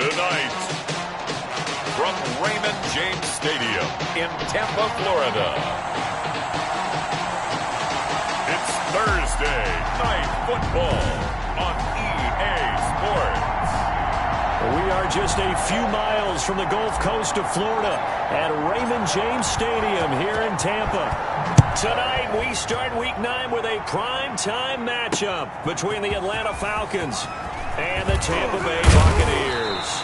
Tonight, from Raymond James Stadium in Tampa, Florida, it's Thursday Night Football on EA Sports. We are just a few miles from the Gulf Coast of Florida at Raymond James Stadium here in Tampa. Tonight, we start Week 9 with a prime-time matchup between the Atlanta Falcons and the Tampa Bay Buccaneers.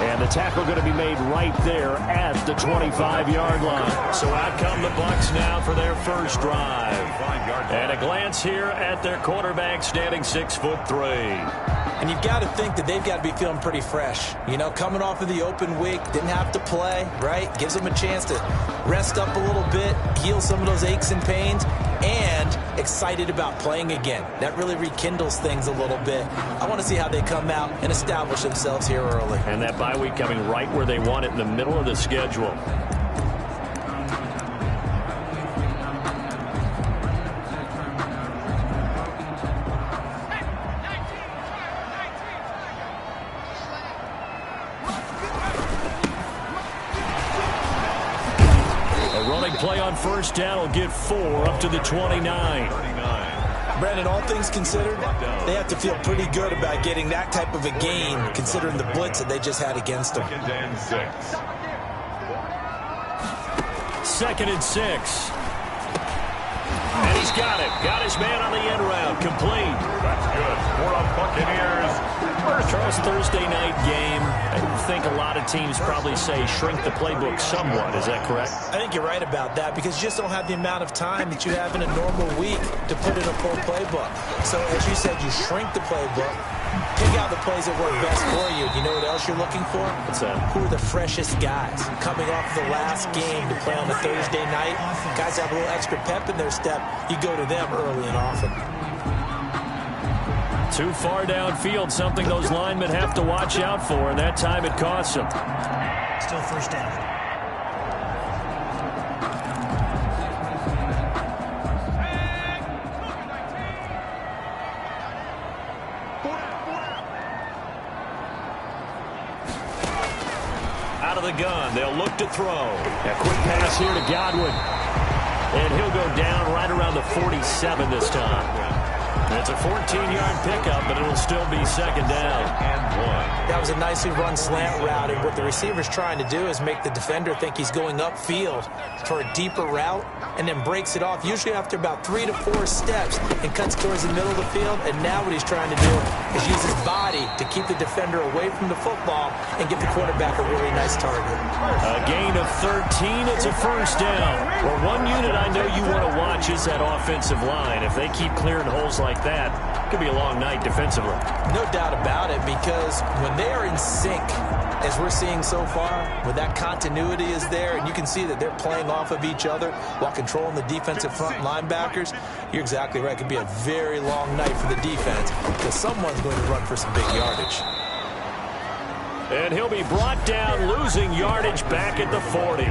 And the tackle going to be made right there at the 25-yard line. So out come the Bucs now for their first drive. And a glance here at their quarterback standing 6'3". And you've got to think that they've got to be feeling pretty fresh. You know, coming off of the open week, didn't have to play, right? Gives them a chance to rest up a little bit, heal some of those aches and pains, and excited about playing again. That really rekindles things a little bit. I want to see how they come out and establish themselves here early. And that bye week coming right where they want it, in the middle of the schedule. Play on first down will get 4 up to the 29. Brandon, all things considered, they have to feel pretty good about getting that type of a gain, considering the blitz that they just had against them. Second and 6. And he's got it. Got his man on the end route. Complete. That's good. For the Buccaneers. First Thursday night game. I think a lot of teams probably say shrink the playbook somewhat. Is that correct? I think you're right about that because you just don't have the amount of time that you have in a normal week to put in a full playbook. So as you said, you shrink the playbook, pick out the plays that work best for you. You know what else you're looking for? What's that? Who are the freshest guys coming off the last game to play on a Thursday night? Guys have a little extra pep in their step. You go to them early and often. Too far downfield, something those linemen have to watch out for, and that time it costs them. Still first down. Out of the gun, they'll look to throw. A quick pass here to Godwin. And he'll go down right around the 47 this time. It's a 14-yard pickup, but it'll still be second down and 1. That was a nicely run slant route, and what the receiver's trying to do is make the defender think he's going upfield for a deeper route and then breaks it off, usually after about 3 to 4 steps, and cuts towards the middle of the field. And now what he's trying to do is use his body to keep the defender away from the football and give the quarterback a really nice target. A gain of 13. It's a first down. Well, one unit I know you want to watch is that offensive line. If they keep clearing holes like that, it could be a long night defensively. No doubt about it, because when they are in sync as we're seeing so far, where that continuity is there, and you can see that they're playing off of each other while controlling the defensive front linebackers, you're exactly right. It could be a very long night for the defense because someone's going to run for some big yardage. And he'll be brought down, losing yardage back at the 40.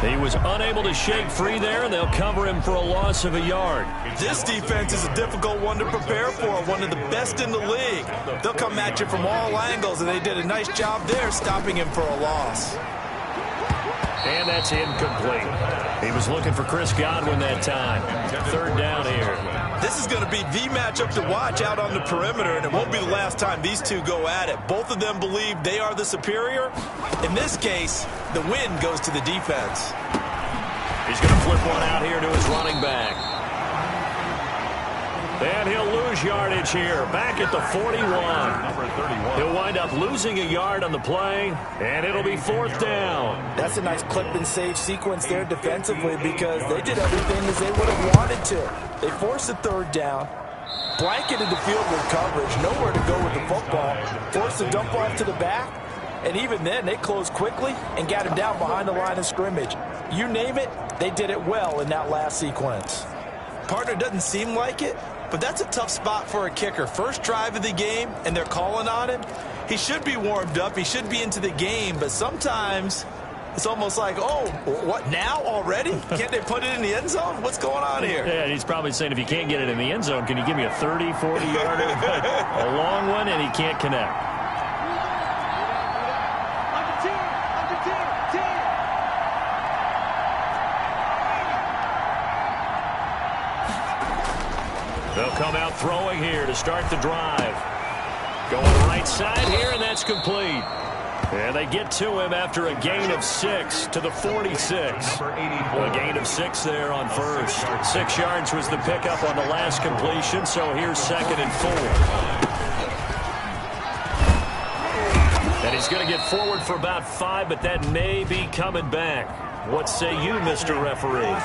He was unable to shake free there, and they'll cover him for a loss of a yard. This defense is a difficult one to prepare for, one of the best in the league. They'll come at you from all angles, and they did a nice job there stopping him for a loss. And that's incomplete. He was looking for Chris Godwin that time. Third down here. This is going to be the matchup to watch out on the perimeter, and it won't be the last time these two go at it. Both of them believe they are the superior. In this case, the win goes to the defense. He's going to flip one out here to his running back. And he'll lose yardage here, back at the 41. He'll wind up losing a yard on the play, and it'll be fourth down. That's a nice clip and save sequence there defensively because they did everything as they would have wanted to. They forced a third down, blanketed the field with coverage, nowhere to go with the football, forced a dump off to the back, and even then they closed quickly and got him down behind the line of scrimmage. You name it, they did it well in that last sequence. Partner doesn't seem like it, but that's a tough spot for a kicker. First drive of the game, and they're calling on him. He should be warmed up. He should be into the game, but sometimes it's almost like, oh, what, now already? Can't they put it in the end zone? What's going on here? Yeah, he's probably saying, if you can't get it in the end zone, can you give me a 30, 40-yarder? A long one, and he can't connect. They'll come out throwing here to start the drive. Going right side here, and that's complete. And they get to him after a gain of 6 to the 46. A gain of 6 there on first. 6 yards was the pickup on the last completion, so here's 2nd and 4. And he's going to get forward for about 5, but that may be coming back. What say you, Mr. Referee?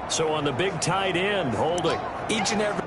So on the big tight end, holding. Each and every...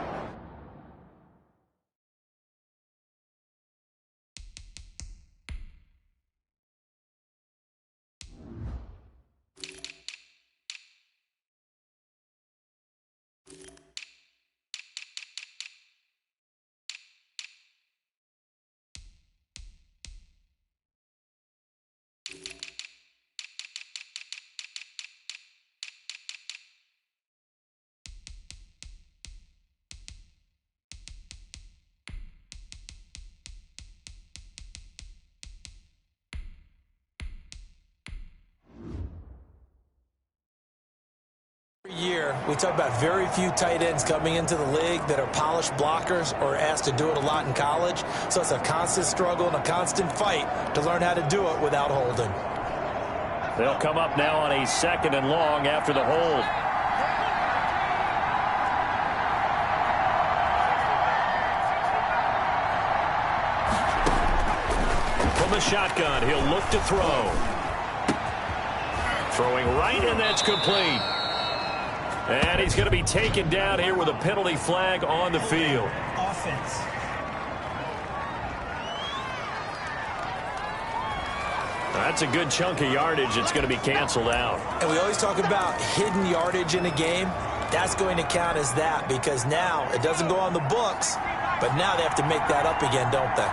year, we talk about very few tight ends coming into the league that are polished blockers or asked to do it a lot in college. So it's a constant struggle and a constant fight to learn how to do it without holding. They'll come up now on a 2nd and long after the hold. From the shotgun, he'll look to throw. Throwing right, and that's complete. And he's going to be taken down here with a penalty flag on the field. Offense. That's a good chunk of yardage. It's going to be canceled out. And we always talk about hidden yardage in a game. That's going to count as that because now it doesn't go on the books, but now they have to make that up again, don't they?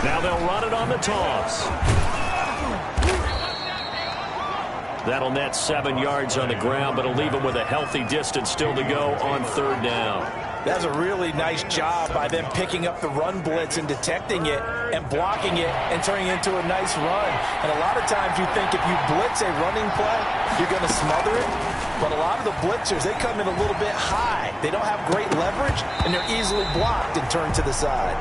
Now they'll run it on the toss. That'll net 7 yards on the ground, but it'll leave him with a healthy distance still to go on 3rd down. That's a really nice job by them picking up the run blitz and detecting it and blocking it and turning it into a nice run. And a lot of times you think if you blitz a running play, you're going to smother it. But a lot of the blitzers, they come in a little bit high. They don't have great leverage, and they're easily blocked and turned to the side.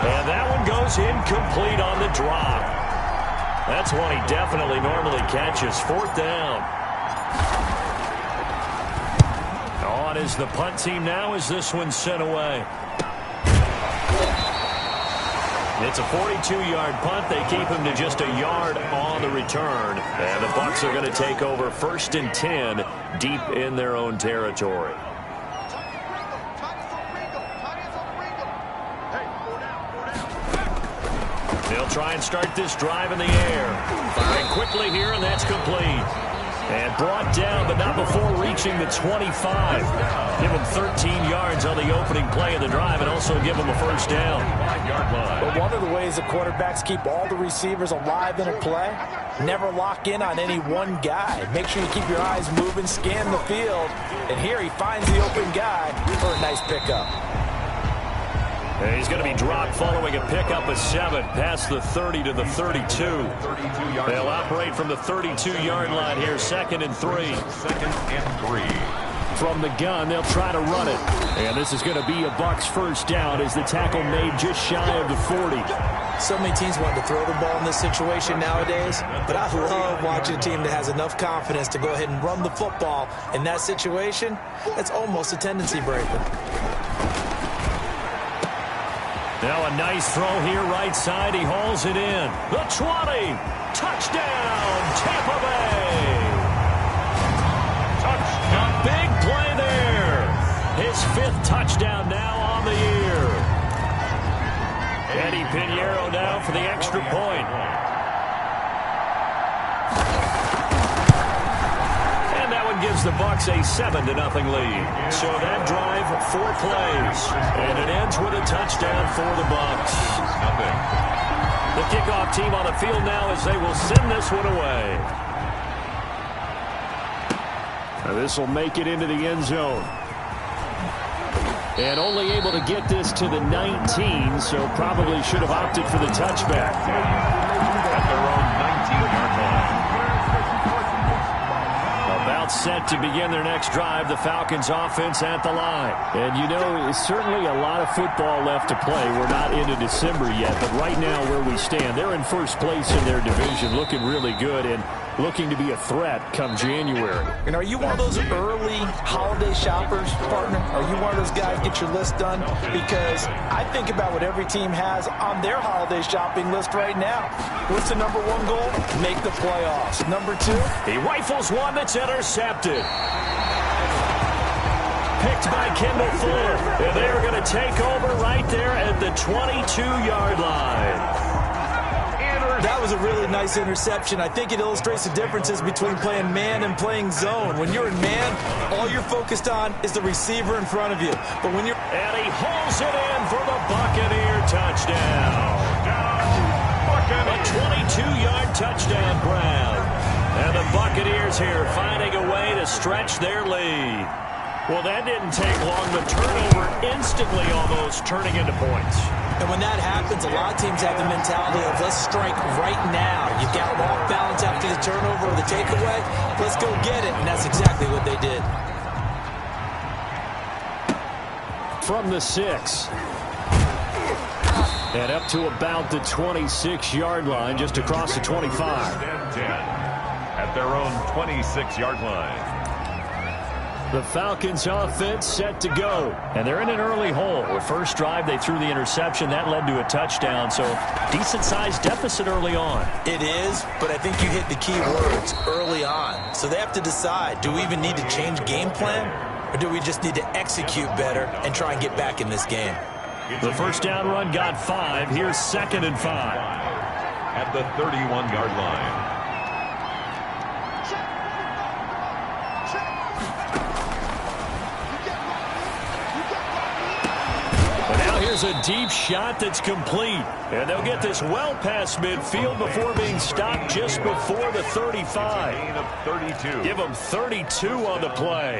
And that one goes incomplete on the drop. That's one he definitely normally catches. 4th down. On is the punt team now as this one's sent away. It's a 42-yard punt. They keep him to just a yard on the return. And the Bucs are going to take over 1st and 10 deep in their own territory. try and start this drive in the air. Firing quickly here, and that's complete. And brought down, but not before reaching the 25. Give him 13 yards on the opening play of the drive and also give him a first down. 5-yard line. But one of the ways the quarterbacks keep all the receivers alive in a play, never lock in on any one guy. Make sure you keep your eyes moving, scan the field. And here he finds the open guy for a nice pickup. And he's going to be dropped following a pickup of 7 past the 30 to the 32. They'll operate from the 32-yard line here, 2nd and 3. 2nd and 3. From the gun, they'll try to run it. And this is going to be a Bucs first down as the tackle made just shy of the 40. So many teams want to throw the ball in this situation nowadays, but I love watching a team that has enough confidence to go ahead and run the football. In that situation, that's almost a tendency breaker. Now a nice throw here right side. He hauls it in. The 20. Touchdown, Tampa Bay. Touchdown. A big play there. His 5th touchdown now on the year. Eddie Pinheiro now for the extra point. And that one gives the Bucs a 7-0 lead. So that drive, 4 plays. And it ends with a touchdown for the Bucs. The kickoff team on the field now as they will send this one away. Now this will make it into the end zone. And only able to get this to the 19, so probably should have opted for the touchback. At their own 19-yard line. About set to begin their next drive, the Falcons offense at the line. And you know, certainly a lot of football left to play. We're not into December yet, but right now where we stand, they're in first place in their division, looking really good and looking to be a threat come January. And are you one of those early holiday shoppers, partner? Are you one of those guys get your list done? Because I think about what every team has on their holiday shopping list right now. What's the number 1 goal? Make the playoffs. Number 2? He rifles one that's intercepted. Picked by Kendall Fuller. And they're going to take over right there at the 22-yard line. That was a really nice interception. I think it illustrates the differences between playing man and playing zone. When you're in man, all you're focused on is the receiver in front of you. But when you're... And he hauls it in for the Buccaneer touchdown. A 22-yard touchdown grab. And the Buccaneers here finding a way to stretch their lead. Well, that didn't take long. The turnover instantly almost turning into points. And when that happens, a lot of teams have the mentality of let's strike right now. You've got them off balance after the turnover or the takeaway. Let's go get it. And that's exactly what they did. From the 6. And up to about the 26-yard line, just across the 25. 10 at their own 26-yard line. The Falcons offense set to go. And they're in an early hole. The first drive, they threw the interception. That led to a touchdown. So decent-sized deficit early on. It is, but I think you hit the key words early on. So they have to decide, do we even need to change game plan? Or do we just need to execute better and try and get back in this game? The first down run got 5. Here's 2nd and 5. At the 31-yard line. Here's a deep shot that's complete. And they'll get this well past midfield before being stopped just before the 35. Gain of 32. Give them 32 on the play.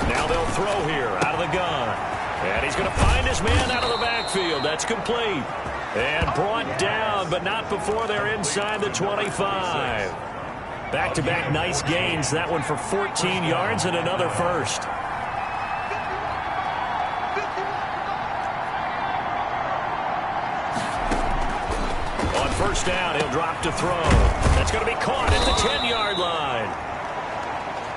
Now they'll throw here out of the gun. And he's going to find his man out of the backfield. That's complete. And brought down, but not before they're inside the 25. Back-to-back nice gains. That one for 14 yards and another first. On first down, he'll drop to throw. That's going to be caught at the 10-yard line.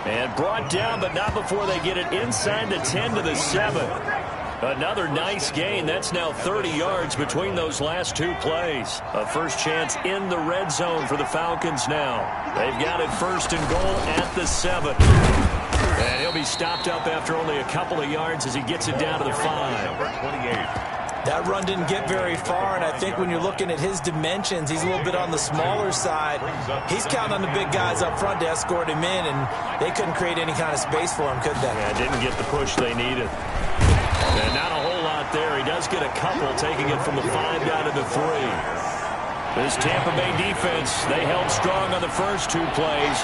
And brought down, but not before they get it inside the 10 to the 7. Another nice gain. That's now 30 yards between those last 2 plays. A first chance in the red zone for the Falcons now. They've got it 1st and goal at the 7. And he'll be stopped up after only a couple of yards as he gets it down to the 5. Number 28. That run didn't get very far, and I think when you're looking at his dimensions, he's a little bit on the smaller side. He's counting on the big guys up front to escort him in, and they couldn't create any kind of space for him, could they? Yeah, didn't get the push they needed. And not a whole lot there. He does get a couple, taking it from the 5 down to the 3. This Tampa Bay defense, they held strong on the first 2 plays.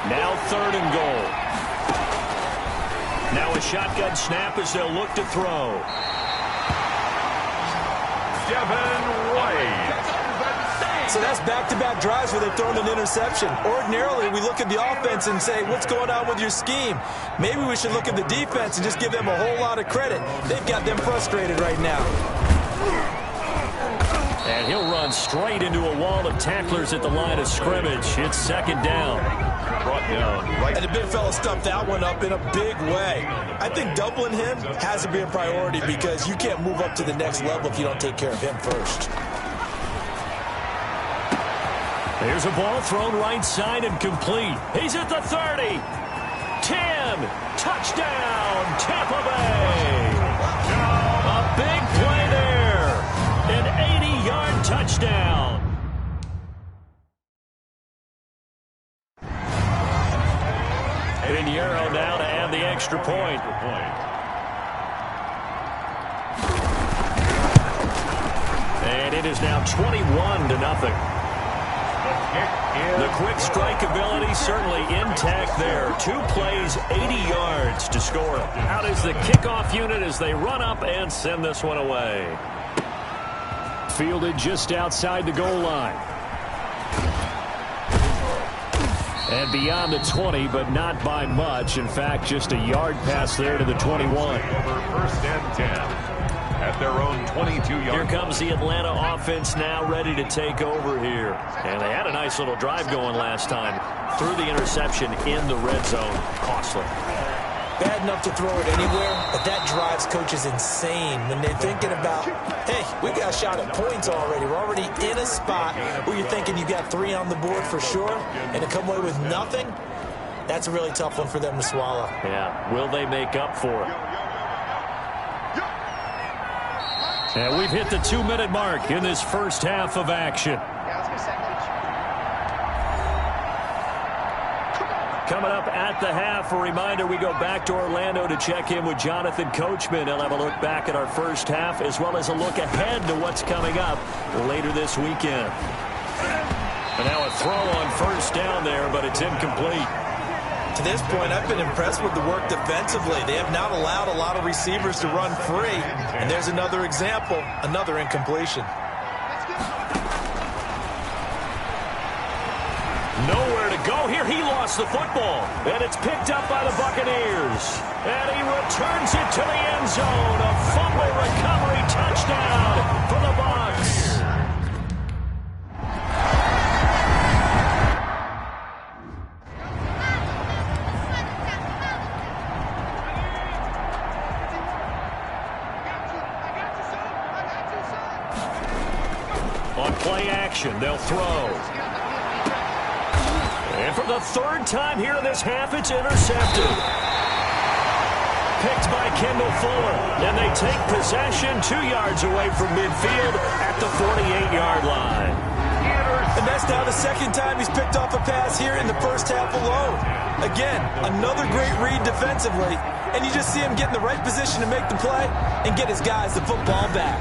Now 3rd and goal. Now a shotgun snap as they'll look to throw. So that's back-to-back drives where they've thrown an interception. Ordinarily, we look at the offense and say, what's going on with your scheme? Maybe we should look at the defense and just give them a whole lot of credit. They've got them frustrated right now. And he'll run straight into a wall of tacklers at the line of scrimmage. It's 2nd down. Brought down right. And the big fella stuffed that one up in a big way. I think doubling him has to be a priority because you can't move up to the next level if you don't take care of him first. Here's a ball thrown right side and complete. He's at the 30. 10. Touchdown, Tampa Bay. A big play there. An 80-yard touchdown. Pinheiro now to add the extra point. And it is now 21-0. The quick strike ability certainly intact there. 2 plays, 80 yards to score. Out is the kickoff unit as they run up and send this one away. Fielded just outside the goal line. And beyond the 20, but not by much. In fact, just a yard pass there to the 21. Over 1st and 10 at their own 22-yard. Here comes the Atlanta offense now ready to take over here. And they had a nice little drive going last time. Threw the interception in the red zone. Costly. Bad enough to throw it anywhere, but that drives coaches insane when they're thinking about, hey, we got a shot at points already. We're already in a spot where you're thinking you got 3 on the board for sure, and to come away with nothing, that's a really tough one for them to swallow. Yeah, will they make up for it? And we've hit the 2-minute mark in this first half of action. Coming up at the half, a reminder, we go back to Orlando to check in with Jonathan Coachman. He'll have a look back at our first half as well as a look ahead to what's coming up later this weekend. And now a throw on 1st down there, but it's incomplete. To this point, I've been impressed with the work defensively. They have not allowed a lot of receivers to run free. And there's another example, another incompletion. Nowhere to go here. He lost the football. And it's picked up by the Buccaneers. And he returns it to the end zone. A fumble recovery touchdown for the Bucs. On play action, they'll throw. And for the 3rd time here in this half, it's intercepted. Picked by Kendall Fuller. And they take possession 2 yards away from midfield at the 48-yard line. And that's now the 2nd time he's picked off a pass here in the first half alone. Again, another great read defensively. And you just see him get in the right position to make the play and get his guys the football back.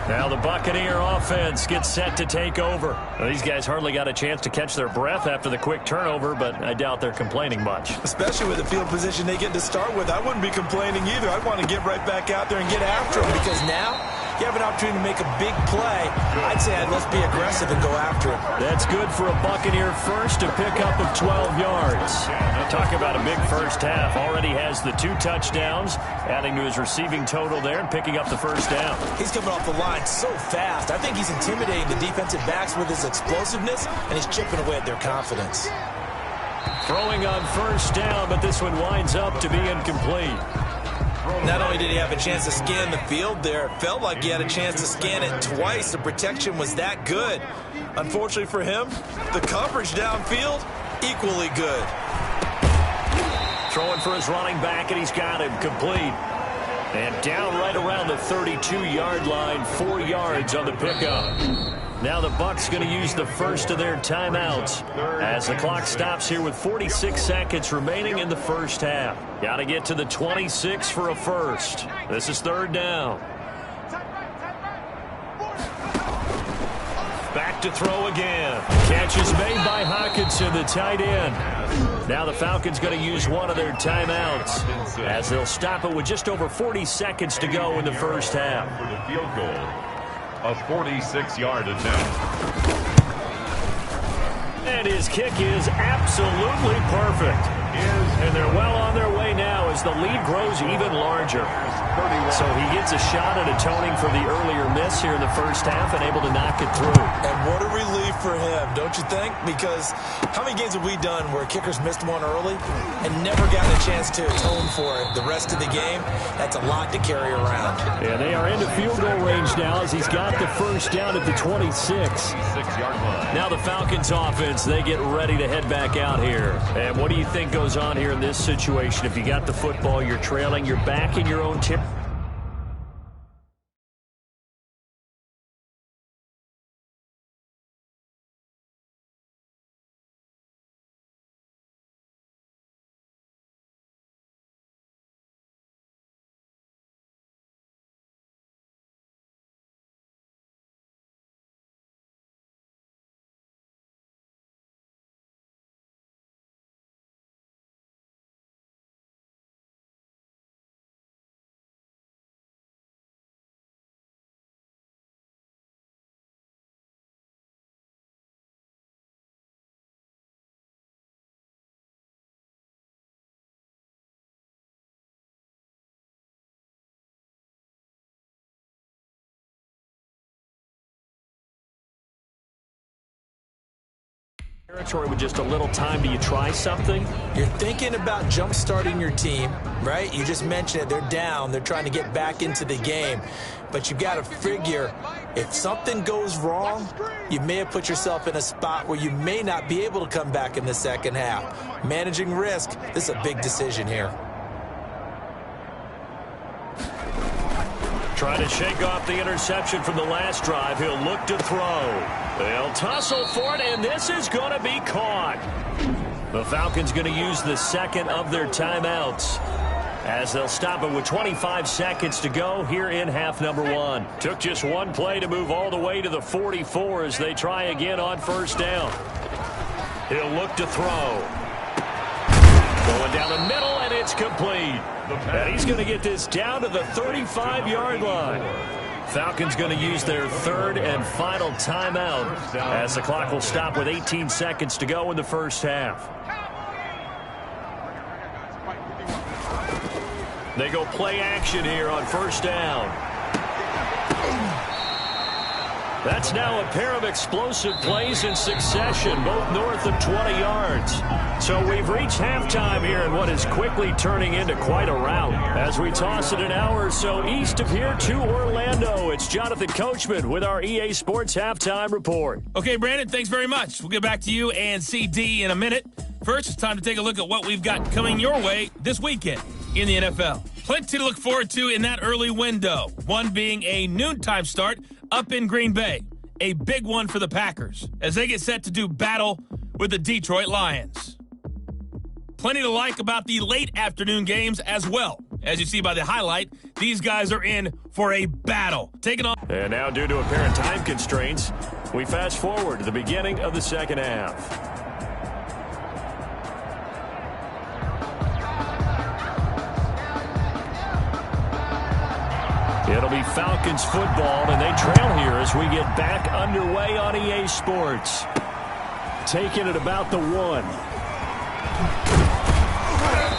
Now the Buccaneer offense gets set to take over. Well, these guys hardly got a chance to catch their breath after the quick turnover, but I doubt they're complaining much. Especially with the field position they get to start with. I wouldn't be complaining either. I'd want to get right back out there and get after them because now you have an opportunity to make a big play. I'd say let's be aggressive and go after him. That's good for a Buccaneer first, a pickup of 12 yards. Talk about a big first half. Already has the 2 touchdowns, adding to his receiving total there and picking up the first down. He's coming off the line so fast. I think he's intimidating the defensive backs with his explosiveness, and he's chipping away at their confidence. Throwing on 1st down, but this one winds up to be incomplete. Not only did he have a chance to scan the field there, it felt like he had a chance to scan it twice. The protection was that good. Unfortunately for him, the coverage downfield, equally good. throwing for his running back, and he's got him complete. And down right around the 32-yard line, 4 yards on the pickup. Now the Bucs going to use the first of their timeouts as the clock stops here with 46 seconds remaining in the first half. Got to get to the 26 for a first. This is third down. Back to throw again. Catch is made by Hockenson, the tight end. Now the Falcons going to use one of their timeouts as they'll stop it with just over 40 seconds to go in the first half. For the field goal, a 46-yard attempt. And his kick is absolutely perfect. And they're well on their way now as the lead grows even larger. So he gets a shot at atoning for the earlier miss here in the first half and able to knock it through. And what a relief for him, don't you think? Because how many games have we done where kickers missed one early and never gotten a chance to atone for it the rest of the game? That's a lot to carry around. Yeah, they are into field goal range now as he's got the first down at the 26. 6-yard line. Now the Falcons offense, they get ready to head back out here. And what do you think goes on here in this situation? If you got the football, you're trailing, you're back in your own territory. Territory with just a little time. Do you try something? You're thinking about jump-starting your team, right? You just mentioned it. They're down. They're trying to get back into the game. But you got to figure, if something goes wrong, you may have put yourself in a spot where you may not be able to come back in the second half. Managing risk, this is a big decision here. Trying to shake off the interception from the last drive. He'll look to throw. They'll tussle for it, and this is going to be caught. The Falcons going to use the second of their timeouts as they'll stop it with 25 seconds to go here in half number one. Took just one play to move all the way to the 44 as they try again on first down. He'll look to throw. Going down the middle, and it's complete. And he's going to get this down to the 35-yard line. Falcons going to use their third and final timeout as the clock will stop with 18 seconds to go in the first half. They go play action here on first down. That's now a pair of explosive plays in succession, both north of 20 yards. So we've reached halftime here in what is quickly turning into quite a rout. As we toss it an hour or so east of here to Orlando, it's Jonathan Coachman with our EA Sports Halftime Report. Okay, Brandon, thanks very much. We'll get back to you and CD in a minute. First, it's time to take a look at what we've got coming your way this weekend in the NFL. Plenty to look forward to in that early window, one being a noontime start up in Green Bay. A big one for the Packers as they get set to do battle with the Detroit Lions. Plenty to like about the late afternoon games as well. As you see by the highlight, these guys are in for a battle. Taking on. And now, due to apparent time constraints, we fast forward to the beginning of the second half. It'll be Falcons football, and they trail here as we get back underway on EA Sports. Taking it about the 1.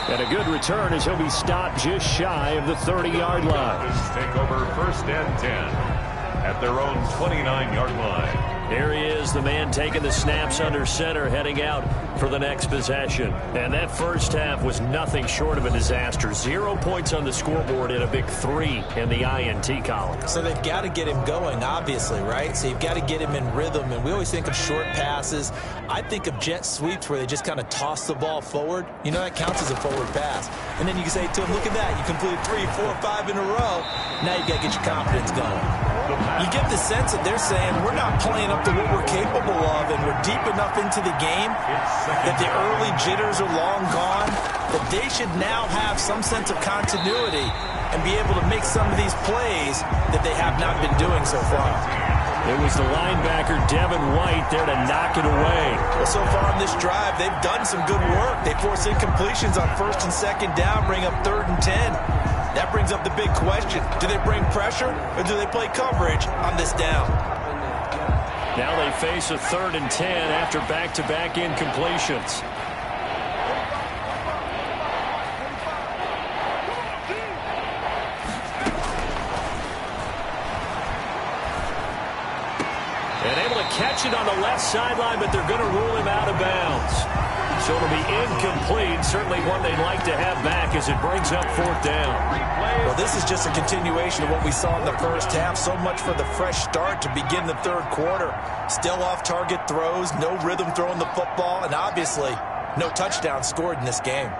And a good return as he'll be stopped just shy of the 30-yard line. Take over first and 10 at their own 29-yard line. Here he is, the man taking the snaps under center, heading out for the next possession. And that first half was nothing short of a disaster. 0 points on the scoreboard and a big 3 in the INT column. So they've got to get him going, obviously, right? So you've got to get him in rhythm. And we always think of short passes. I think of jet sweeps where they just kind of toss the ball forward. You know, that counts as a forward pass. And then you can say to him, look at that. You completed 3, 4, 5 in a row. Now you got to get your confidence going. You get the sense that they're saying we're not playing up to what we're capable of, and we're deep enough into the game that the early jitters are long gone, that they should now have some sense of continuity and be able to make some of these plays that they have not been doing so far. It was the linebacker, Devin White, there to knock it away. Well, so far on this drive, they've done some good work. They force incompletions on 1st and 2nd down, bring up 3rd and 10. That brings up the big question. Do they bring pressure or do they play coverage on this down? Now they face a 3rd and 10 after back-to-back incompletions. And able to catch it on the left sideline, but they're going to rule him out of bounds. So it'll be incomplete, certainly one they'd like to have back as it brings up 4th down. Well, this is just a continuation of what we saw in the first half. So much for the fresh start to begin the 3rd quarter. Still off-target throws, no rhythm throwing the football, and obviously no touchdown scored in this game.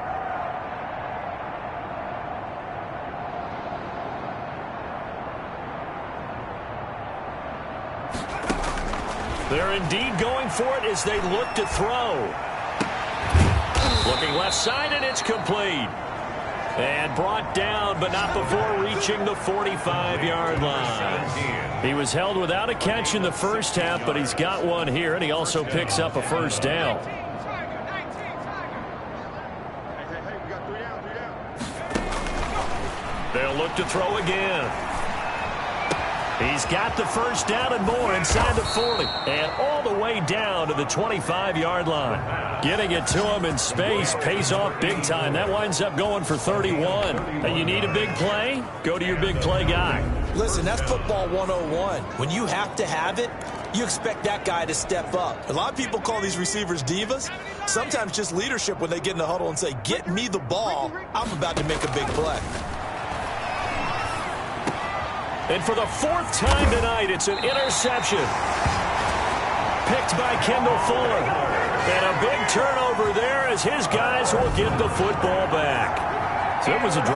They're indeed going for it as they look to throw. Looking left side, and it's complete. And brought down, but not before reaching the 45-yard line. He was held without a catch in the first half, but he's got one here, and he also picks up a 1st down. They'll look to throw again. He's got the 1st down and more inside the 40. And all the way down to the 25-yard line. Getting it to him in space pays off big time. That winds up going for 31. And you need a big play? Go to your big play guy. Listen, that's football 101. When you have to have it, you expect that guy to step up. A lot of people call these receivers divas. Sometimes just leadership when they get in the huddle and say, get me the ball. I'm about to make a big play. And for the 4th time tonight, it's an interception. Picked by Kendall Fuller. And a big turnover there as his guys will get the football back. So it was a drive.